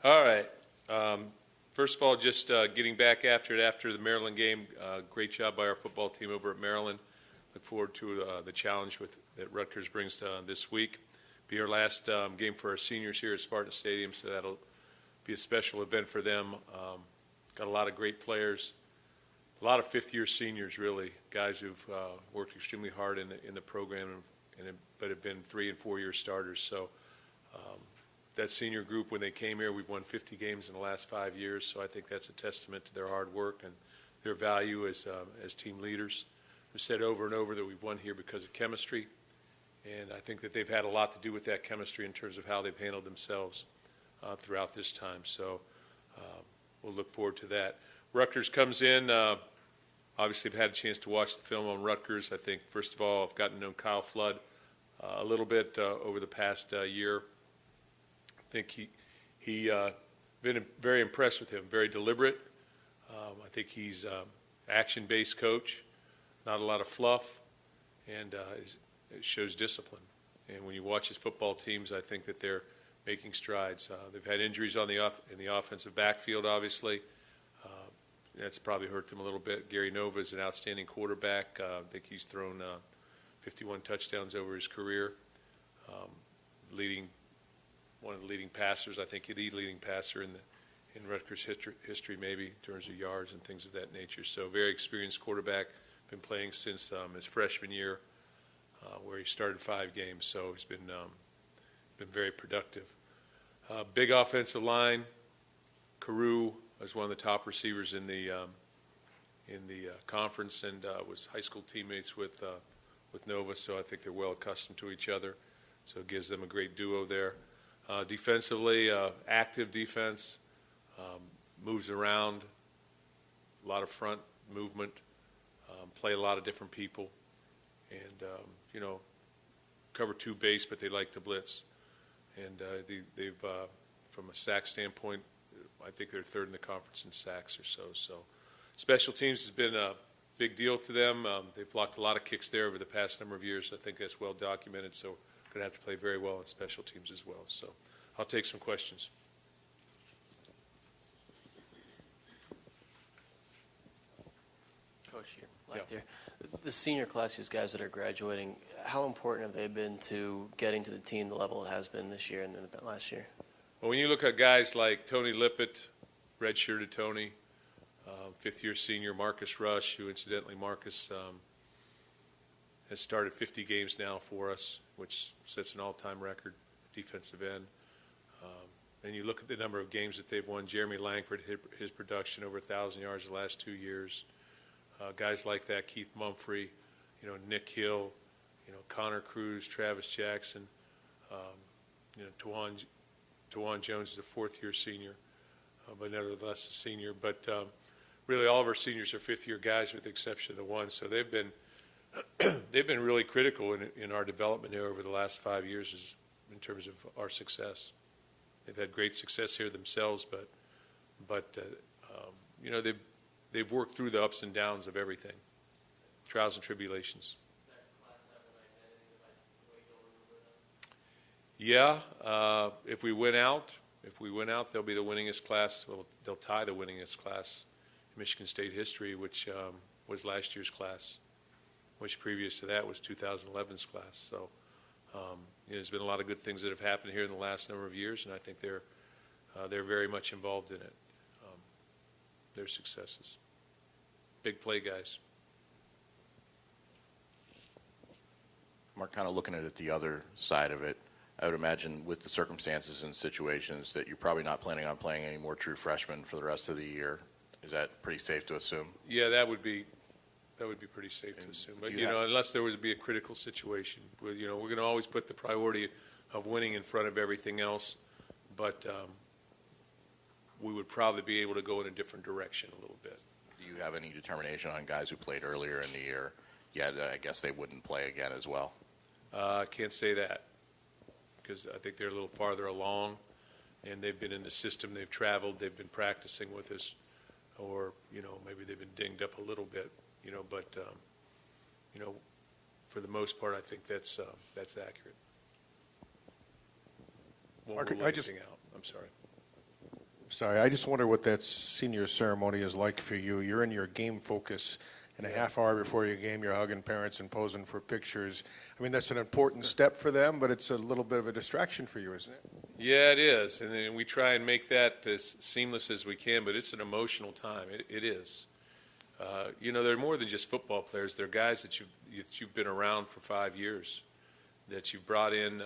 All right. First of all, just getting back after the Maryland game, great job by our football team over at Maryland. Look forward to the challenge that Rutgers brings this week. Be our last game for our seniors here at Spartan Stadium, so that'll be a special event for them. Got a lot of great players, a lot of fifth-year seniors, really, guys who've worked extremely hard in the program, but have been 3- and 4-year starters. So that senior group, when they came here, we've won 50 games in the last 5 years, so I think that's a testament to their hard work and their value as team leaders. We've said over and over that we've won here because of chemistry, and I think that they've had a lot to do with that chemistry in terms of how they've handled themselves throughout this time. So we'll look forward to that. Rutgers comes in. Obviously, I've had a chance to watch the film on Rutgers. I think, first of all, I've gotten to know Kyle Flood a little bit over the past year. I think he been very impressed with him, very deliberate. I think he's action-based coach, not a lot of fluff, and it shows discipline. And when you watch his football teams, I think that they're making strides. They've had injuries in the offensive backfield, obviously. That's probably hurt them a little bit. Gary Nova is an outstanding quarterback. I think he's thrown 51 touchdowns over his career, one of the leading passers. I think the leading passer in Rutgers history, maybe, in terms of yards and things of that nature. So very experienced quarterback, been playing since his freshman year, where he started 5 games. So he's been very productive. Big offensive line. Carew was one of the top receivers in the conference, and was high school teammates with Nova. So I think they're well accustomed to each other. So it gives them a great duo there. Defensively, active defense, moves around, a lot of front movement, play a lot of different people, and cover 2 base, but they like to blitz. And they've from a sack standpoint, I think they're 3rd in the conference in sacks or so. So special teams has been a big deal to them. They've blocked a lot of kicks there over the past number of years. I think that's well documented. So going to have to play very well in special teams as well. So I'll take some questions. Coach, here, left here. The senior class, these guys that are graduating, how important have they been to getting to the team the level it has been this year and then last year? Well, when you look at guys like Tony Lippett, redshirted Tony, 5th-year senior Marcus Rush, who incidentally Marcus has started 50 games now for us, which sets an all-time record, defensive end. And you look at the number of games that they've won. Jeremy Langford, his production over 1,000 yards the last 2 years. Guys like that, Keith Mumphrey, Nick Hill, Connor Cruz, Travis Jackson, Tawan Jones is a 4th-year senior, but nevertheless a senior. But really, all of our seniors are 5th-year guys, with the exception of the one. So they've been really critical in our development here over the last 5 years, in terms of our success. They've had great success here themselves, but they've worked through the ups and downs of everything, trials and tribulations. Yeah, if we win out, they'll be the winningest class. Well, they'll tie the winningest class in Michigan State history, which was last year's class, which previous to that was 2011's class. So there's been a lot of good things that have happened here in the last number of years, and I think they're very much involved in it. Their successes, big play guys. Mark, kind of looking at it the other side of it, I would imagine with the circumstances and situations that you're probably not planning on playing any more true freshmen for the rest of the year. Is that pretty safe to assume? Yeah, that would be pretty safe to assume. But unless there was to be a critical situation, we're going to always put the priority of winning in front of everything else. But we would probably be able to go in a different direction a little bit. Do you have any determination on guys who played earlier in the year? Yeah, I guess they wouldn't play again as well. I can't say that, because I think they're a little farther along, and they've been in the system. They've traveled. They've been practicing with us, or maybe they've been dinged up a little bit. But for the most part, I think that's accurate. Won't Mark, rule anything out. I'm sorry. Sorry, I just wonder what that senior ceremony is like for you. You're in your game focus, and a half hour before your game, you're hugging parents and posing for pictures. I mean, that's an important step for them, but it's a little bit of a distraction for you, isn't it? Yeah, it is, and then we try and make that as seamless as we can, but it's an emotional time. It is. They're more than just football players. They're guys that you've been around for 5 years, that you've brought in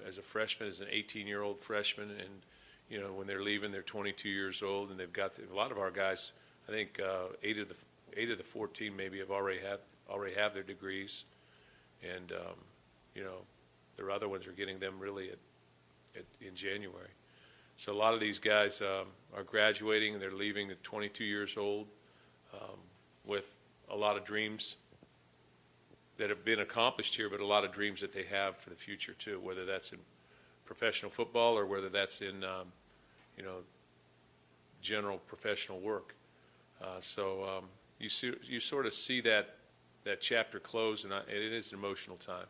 as a freshman, as an 18-year-old freshman, and when they're leaving, they're 22 years old, and they've got a lot of our guys. I think 8 of the 14 maybe already have their degrees, and their other ones are getting them really in January. So a lot of these guys are graduating, and they're leaving at 22 years old with a lot of dreams that have been accomplished here, but a lot of dreams that they have for the future too, whether that's in professional football or whether that's in general professional work. You sort of see that chapter close, and it is an emotional time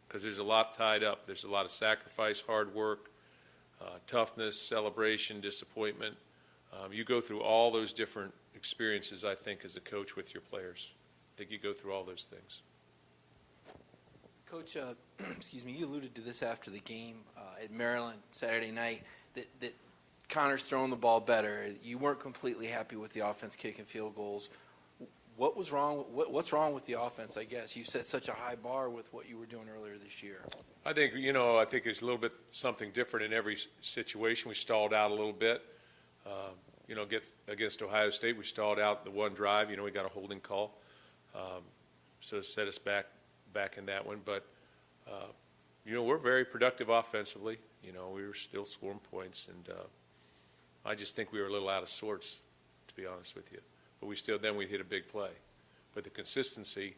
because there's a lot tied up. There's a lot of sacrifice, hard work, toughness, celebration, disappointment. You go through all those different experiences, I think, as a coach with your players. I think you go through all those things. Coach, excuse me, you alluded to this after the game at Maryland Saturday night, that Connor's throwing the ball better. You weren't completely happy with the offense kicking field goals. What was wrong? What's wrong with the offense, I guess? You set such a high bar with what you were doing earlier this year. I think there's a little bit something different in every situation. We stalled out a little bit. Against Ohio State, we stalled out the one drive. We got a holding call. So it set us back in that one. But, we're very productive offensively. We were still scoring points. And I just think we were a little out of sorts, to be honest with you. But we hit a big play. But the consistency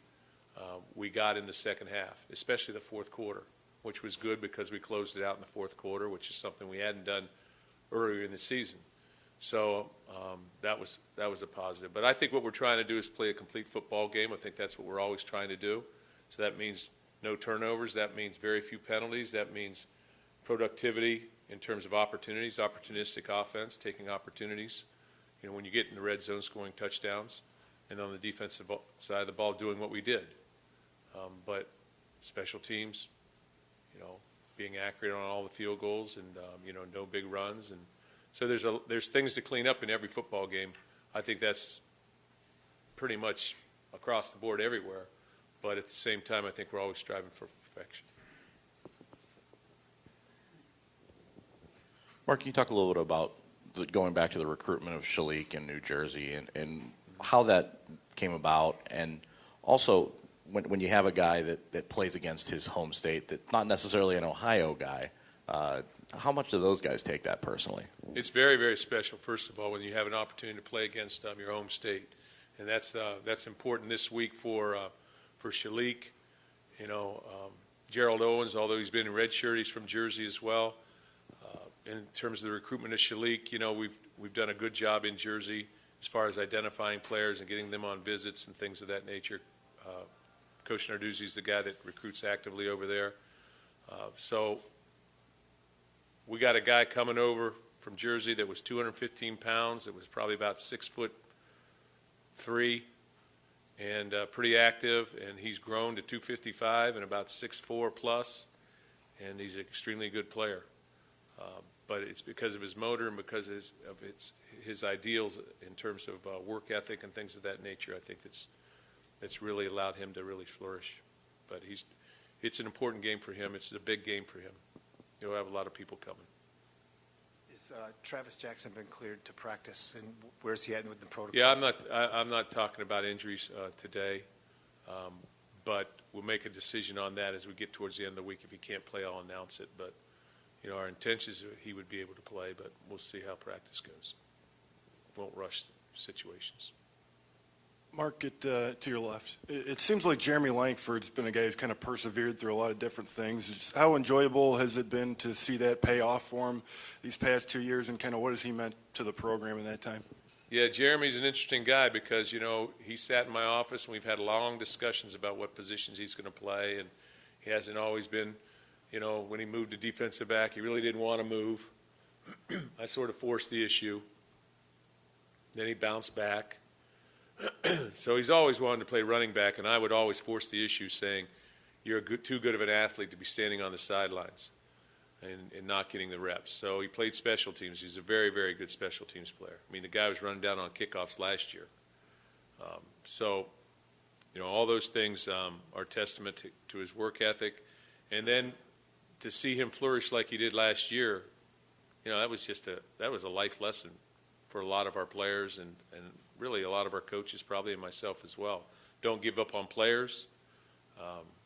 we got in the second half, especially the fourth quarter, which was good because we closed it out in the fourth quarter, which is something we hadn't done earlier in the season. So that was a positive. But I think what we're trying to do is play a complete football game. I think that's what we're always trying to do. So that means no turnovers. That means very few penalties. That means productivity in terms of opportunities, opportunistic offense, taking opportunities. When you get in the red zone, scoring touchdowns, and on the defensive side of the ball, doing what we did. But special teams, being accurate on all the field goals, and no big runs, and so there's things to clean up in every football game. I think that's pretty much across the board everywhere. But at the same time, I think we're always striving for perfection. Mark, can you talk a little bit about going back to the recruitment of Shalik in New Jersey and how that came about, and also when you have a guy that plays against his home state, that's not necessarily an Ohio guy, how much do those guys take that personally? It's very, very special, first of all, when you have an opportunity to play against your home state. And that's important this week for Shalik. Gerald Owens, although he's been in redshirt, he's from Jersey as well. In terms of the recruitment of Shalik, we've done a good job in Jersey as far as identifying players and getting them on visits and things of that nature. Coach Narduzzi is the guy that recruits actively over there. So we got a guy coming over from Jersey that was 215 pounds. That was probably about 6'3", and pretty active. And he's grown to 255 and about 6'4" plus, and he's an extremely good player. But it's because of his motor and because of his ideals in terms of work ethic and things of that nature. I think that's really allowed him to really flourish. But it's an important game for him. It's a big game for him. He'll have a lot of people coming. Is Travis Jackson been cleared to practice, and where's he at with the protocol? Yeah, I'm not talking about injuries today, but we'll make a decision on that as we get towards the end of the week. If he can't play, I'll announce it. But our intention is he would be able to play, but we'll see how practice goes. Won't rush situations. Mark, to your left, it seems like Jeremy Langford's been a guy who's kind of persevered through a lot of different things. How enjoyable has it been to see that pay off for him these past 2 years, and kind of what has he meant to the program in that time? Yeah, Jeremy's an interesting guy because, he sat in my office and we've had long discussions about what positions he's going to play, and he hasn't always been, when he moved to defensive back, he really didn't want to move. I sort of forced the issue. Then he bounced back. So he's always wanted to play running back, and I would always force the issue saying, you're too good of an athlete to be standing on the sidelines and not getting the reps. So he played special teams. He's a very, very good special teams player. I mean, the guy was running down on kickoffs last year. So, all those things are testament to his work ethic. And then to see him flourish like he did last year, that was a life lesson for a lot of our players and really a lot of our coaches, probably, and myself as well. Don't give up on players.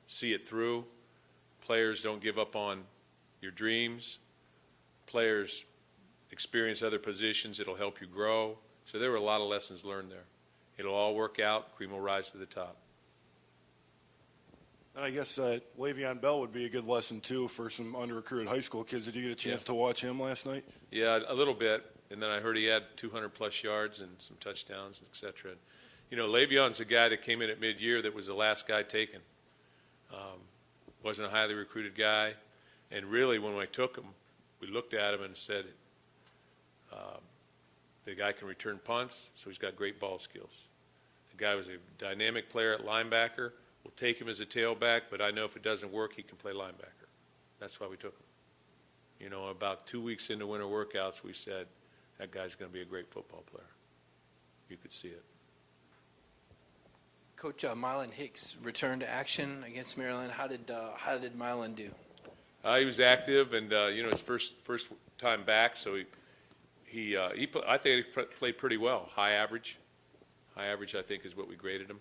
See it through. Players, don't give up on your dreams. Players, experience other positions. It'll help you grow. So there were a lot of lessons learned there. It'll all work out. Cream will rise to the top. And I guess Le'Veon Bell would be a good lesson, too, for some under-recruited high school kids. Did you get a chance to watch him last night? Yeah, a little bit. And then I heard he had 200-plus yards and some touchdowns, et cetera. Le'Veon's a guy that came in at mid-year that was the last guy taken. Wasn't a highly recruited guy. And really, when I took him, we looked at him and said, the guy can return punts, so he's got great ball skills. The guy was a dynamic player at linebacker. We'll take him as a tailback, but I know if it doesn't work, he can play linebacker. That's why we took him. About 2 weeks into winter workouts, we said, that guy's going to be a great football player. You could see it. Coach, Mylan Hicks returned to action against Maryland. How did Mylan do? He was active, and his first time back, so I think he played pretty well. High average, I think, is what we graded him,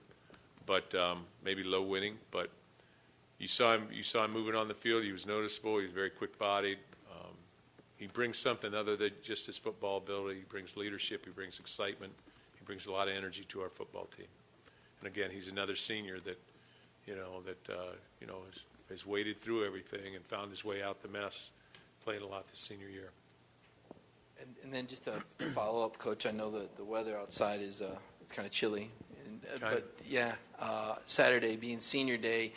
but maybe low winning. But you saw him moving on the field. He was noticeable. He was very quick-bodied. He brings something other than just his football ability. He brings leadership. He brings excitement. He brings a lot of energy to our football team. And again, he's another senior that has waded through everything and found his way out the mess, playing a lot this senior year. And then just to follow up, Coach, I know that the weather outside is it's kind of chilly, Saturday being Senior Day,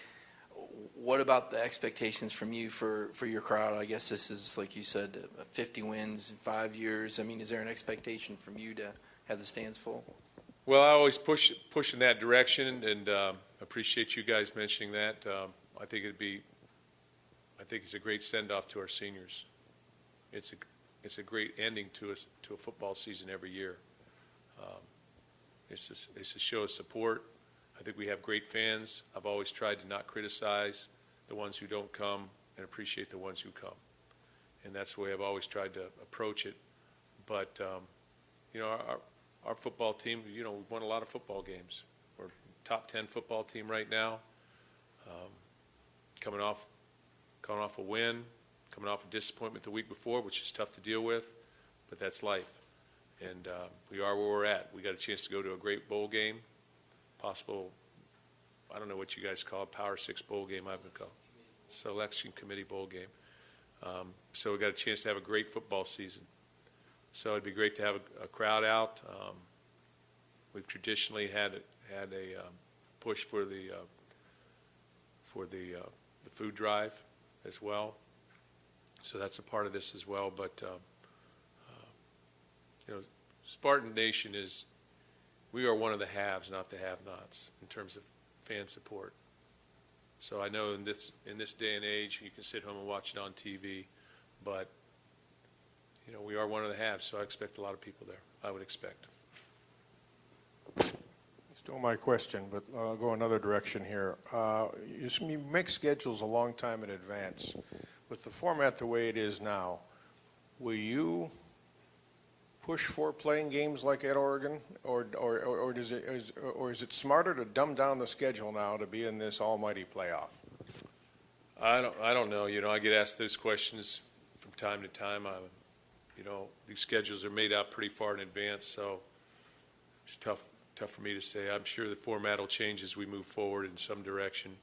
what about the expectations from you for your crowd? I guess this is, like you said, 50 wins in 5 years. I mean, is there an expectation from you to have the stands full? Well, I always push in that direction, and appreciate you guys mentioning that. I think it's a great send-off to our seniors. It's a great ending to a football season every year. It's a show of support. I think we have great fans. I've always tried to not criticize the ones who don't come and appreciate the ones who come. And that's the way I've always tried to approach it. But, our football team, we've won a lot of football games. We're top 10 football team right now. Coming off a win, coming off a disappointment the week before, which is tough to deal with, but that's life. And we are where we're at. We got a chance to go to a great bowl game, possible, I don't know what you guys call it, Power 6 bowl game, I've been called, selection committee bowl game. So we got a chance to have a great football season. So it'd be great to have a crowd out. We've traditionally had a push for the food drive as well. So that's a part of this as well. But Spartan Nation we are one of the haves, not the have-nots, in terms of fan support. So I know in this day and age, you can sit home and watch it on TV, but we are one of the haves, so I expect a lot of people there. I would expect. Still my question, but I'll go another direction here. You make schedules a long time in advance. With the format the way it is now, will you push for playing games like at Oregon, or is it smarter to dumb down the schedule now to be in this almighty playoff? I don't know. I get asked those questions from time to time. These schedules are made out pretty far in advance, so it's tough for me to say. I'm sure the format will change as we move forward in some direction.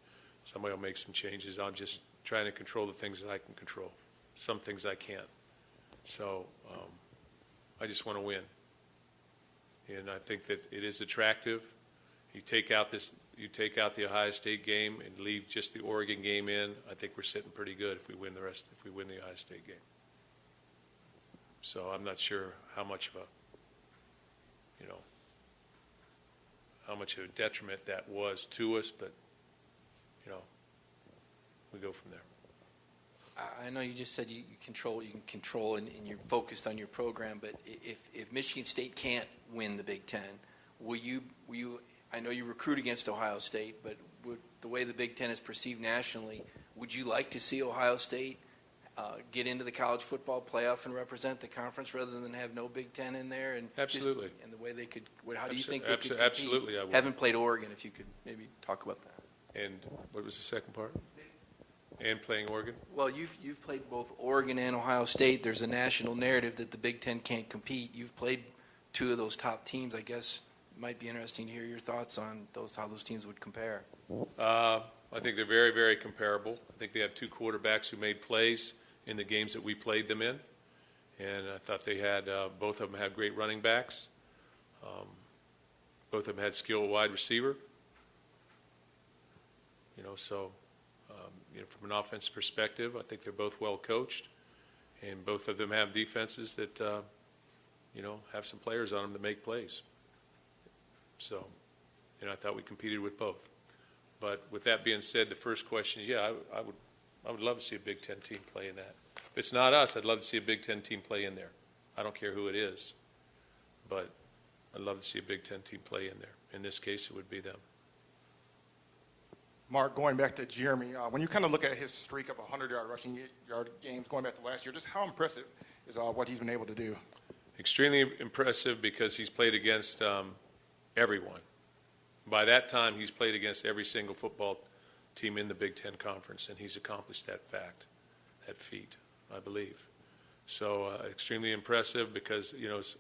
Somebody will make some changes. I'm just trying to control the things that I can control. Some things I can't. So I just want to win. And I think that it is attractive. You take out the Ohio State game and leave just the Oregon game in. I think we're sitting pretty good if we win the Ohio State game. So I'm not sure how much of a, how much of a detriment that was to us, but, we go from there. I know you just said you can control and you're focused on your program, but if Michigan State can't win the Big Ten, will you, I know you recruit against Ohio State, but the way the Big Ten is perceived nationally, would you like to see Ohio State get into the college football playoff and represent the conference rather than have no Big Ten in there? And Absolutely. And the way they could, how do you think they could compete? Absolutely, I would. Haven't played Oregon, if you could maybe talk about that. And what was the second part? And playing Oregon? Well, you've played both Oregon and Ohio State. There's a national narrative that the Big Ten can't compete. You've played two of those top teams. I guess it might be interesting to hear your thoughts on how those teams would compare. I think they're very, very comparable. I think they have two quarterbacks who made plays in the games that we played them in. And I thought they had, both of them had great running backs. Both of them had skilled wide receiver. From an offense perspective, I think they're both well coached. And both of them have defenses that, have some players on them to make plays. So, I thought we competed with both. But with that being said, the first question is, I would love to see a Big Ten team play in that. If it's not us, I'd love to see a Big Ten team play in there. I don't care who it is, but I'd love to see a Big Ten team play in there. In this case, it would be them. Mark, going back to Jeremy, when you kind of look at his streak of 100-yard rushing yard games going back to last year, just how impressive is what he's been able to do? Extremely impressive because he's played against everyone. By that time, he's played against every single football team in the Big Ten Conference, and he's accomplished that feat, I believe. So extremely impressive because,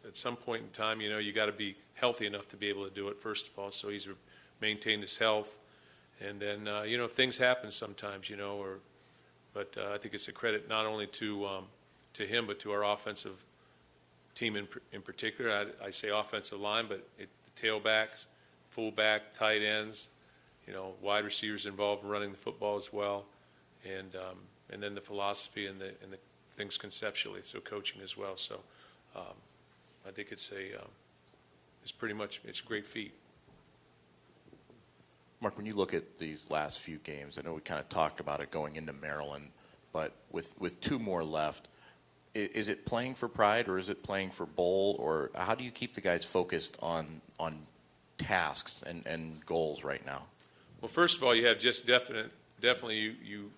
at some point in time, you got to be healthy enough to be able to do it, first of all. So he's maintained his health. And then, things happen sometimes, but I think it's a credit not only to him, but to our offensive team in particular. I say offensive line, but the tailbacks, fullback, tight ends, wide receivers involved in running the football as well, and then the philosophy and the things conceptually, so coaching as well. So I think it's a great feat. Mark, when you look at these last few games, I know we kind of talked about it going into Maryland, but with two more left, is it playing for pride or is it playing for bowl, or how do you keep the guys focused on tasks and goals right now? Well, first of all, you have just definitely you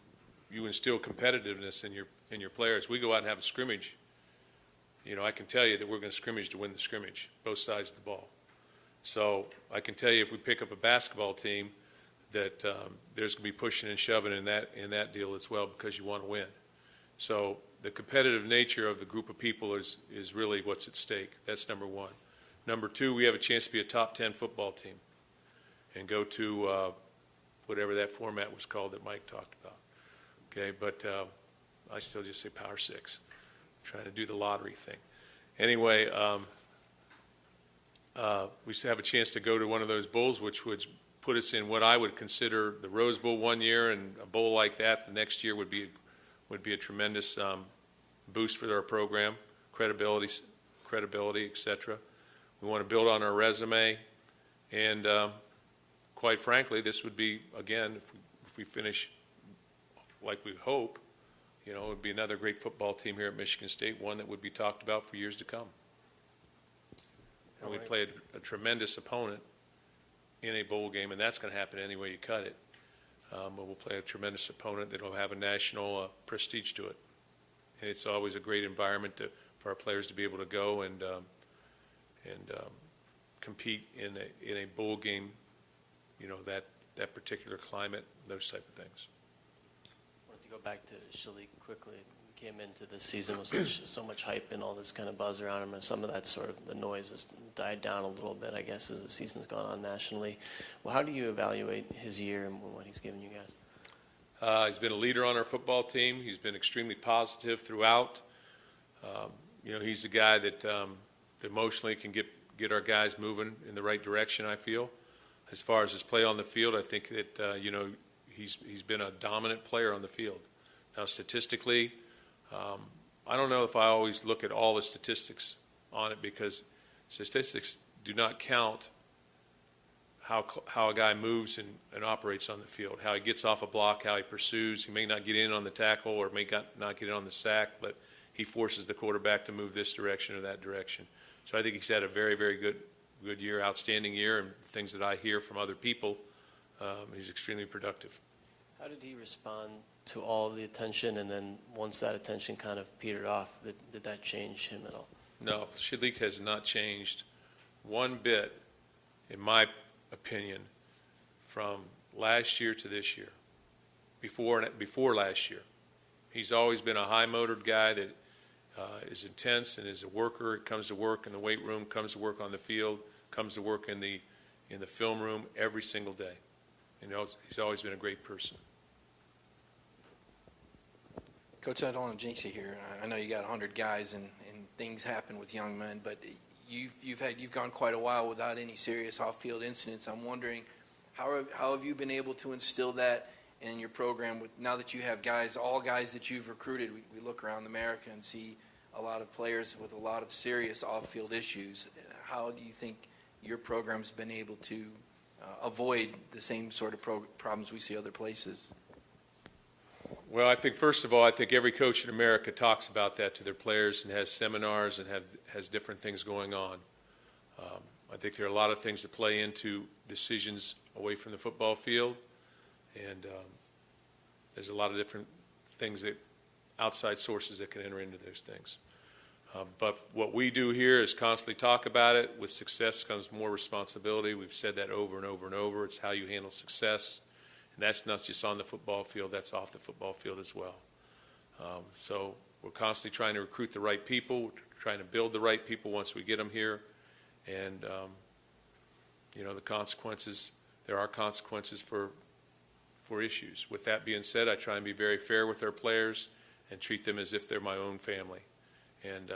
instill competitiveness in your players. We go out and have a scrimmage. I can tell you that we're going to scrimmage to win the scrimmage, both sides of the ball. So I can tell you if we pick up a basketball team that there's going to be pushing and shoving in that deal as well because you want to win. So the competitive nature of the group of people is really what's at stake. That's number one. Number two, we have a chance to be a top 10 football team and go to whatever that format was called that Mike talked about. Okay, but I still just say Power Six. I'm trying to do the lottery thing. Anyway, we still have a chance to go to one of those bowls, which would put us in what I would consider the Rose Bowl one year, and a bowl like that the next year would be a tremendous boost for our program, credibility, etc. We want to build on our resume, and quite frankly, this would be, again, if we finish like we hope, it would be another great football team here at Michigan State, one that would be talked about for years to come. And we played a tremendous opponent in a bowl game, and that's going to happen any way you cut it. But we'll play a tremendous opponent that will have a national prestige to it. And it's always a great environment for our players to be able to go and compete in a bowl game, that particular climate, those type of things. I wanted to go back to Shalik quickly. He came into this season with so much hype and all this kind of buzz around him, and some of that sort of the noise has died down a little bit, I guess, as the season's gone on nationally. Well, how do you evaluate his year and what he's given you guys? He's been a leader on our football team. He's been extremely positive throughout. He's a guy that emotionally can get our guys moving in the right direction, I feel. As far as his play on the field, I think that, he's been a dominant player on the field. Now, statistically, I don't know if I always look at all the statistics on it, because statistics do not count how a guy moves and operates on the field, how he gets off a block, how he pursues. He may not get in on the tackle or may not get in on the sack, but he forces the quarterback to move this direction or that direction. So I think he's had a very, very good year, outstanding year, and things that I hear from other people, he's extremely productive. How did he respond to all of the attention, and then once that attention kind of petered off, did that change him at all? No, Shalik has not changed one bit, in my opinion, from last year to this year, before last year. He's always been a high-motored guy that is intense and is a worker. Comes to work in the weight room, comes to work on the field, comes to work in the film room every single day. And he's always been a great person. Coach, I don't want to jinx you here. I know you got 100 guys and things happen with young men, but you've gone quite a while without any serious off-field incidents. I'm wondering how have you been able to instill that in your program now that you have all guys that you've recruited? We look around America and see a lot of players with a lot of serious off-field issues. How do you think your program's been able to avoid the same sort of problems we see other places? Well, I think, first of all, I think every coach in America talks about that to their players and has seminars and has different things going on. I think there are a lot of things that play into decisions away from the football field, and there's a lot of different things that outside sources that can enter into those things. But what we do here is constantly talk about it. With success comes more responsibility. We've said that over and over and over. It's how you handle success. And that's not just on the football field, that's off the football field as well. So we're constantly trying to recruit the right people, we're trying to build the right people once we get them here. And, the consequences, there are consequences for issues. With that being said, I try and be very fair with our players and treat them as if they're my own family. And,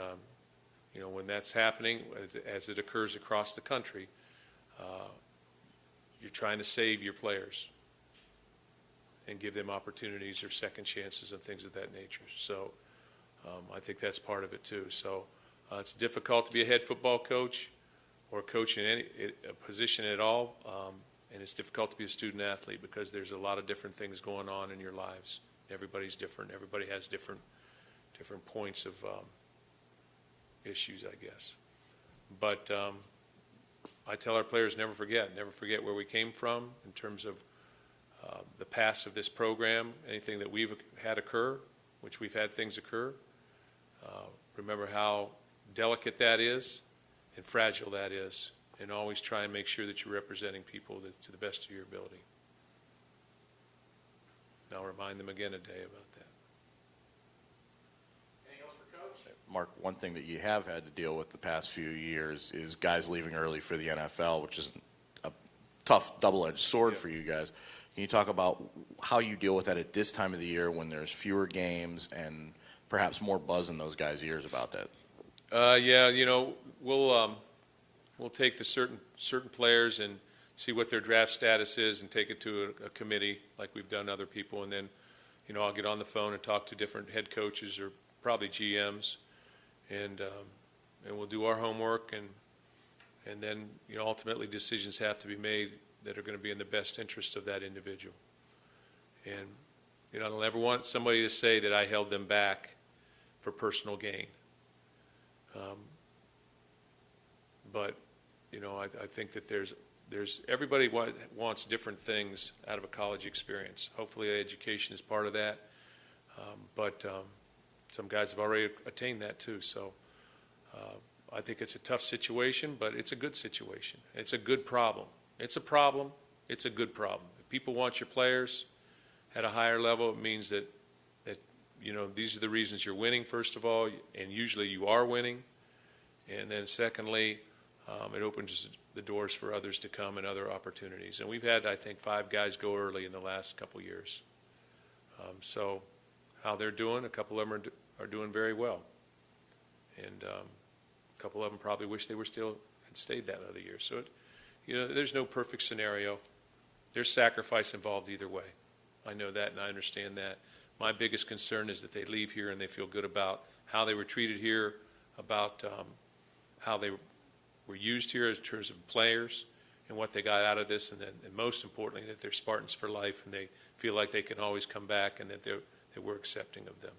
when that's happening, as it occurs across the country, you're trying to save your players and give them opportunities or second chances and things of that nature. So I think that's part of it too. So it's difficult to be a head football coach or a coach in a position at all, and it's difficult to be a student athlete because there's a lot of different things going on in your lives. Everybody's different. Everybody has different points of issues, I guess. But I tell our players, never forget where we came from in terms of the past of this program, anything that we've had occur, which we've had things occur. Remember how delicate that is and fragile that is, and always try and make sure that you're representing people to the best of your ability. And I'll remind them again today about that. Anything else for Coach? Mark, one thing that you have had to deal with the past few years is guys leaving early for the NFL, which is a tough double-edged sword for you guys. Can you talk about how you deal with that at this time of the year when there's fewer games and perhaps more buzz in those guys' ears about that? We'll take the certain players and see what their draft status is and take it to a committee like we've done other people, and then I'll get on the phone and talk to different head coaches or probably GMs, and we'll do our homework, and then ultimately decisions have to be made that are going to be in the best interest of that individual. And I don't ever want somebody to say that I held them back for personal gain. But I think that there's everybody wants different things out of a college experience. Hopefully education is part of that. But some guys have already attained that too. So I think it's a tough situation, but it's a good situation. It's a good problem. It's a problem. It's a good problem. If people want your players at a higher level, it means that these are the reasons you're winning, first of all, and usually you are winning. And then secondly, it opens the doors for others to come and other opportunities. And we've had, I think, 5 guys go early in the last couple years. So how they're doing, a couple of them are doing very well. And a couple of them probably wish they had stayed that other year. So there's no perfect scenario. There's sacrifice involved either way. I know that and I understand that. My biggest concern is that they leave here and they feel good about how they were treated here, about how they were used here in terms of players and what they got out of this, and most importantly, that they're Spartans for life and they feel like they can always come back and that we're accepting of them.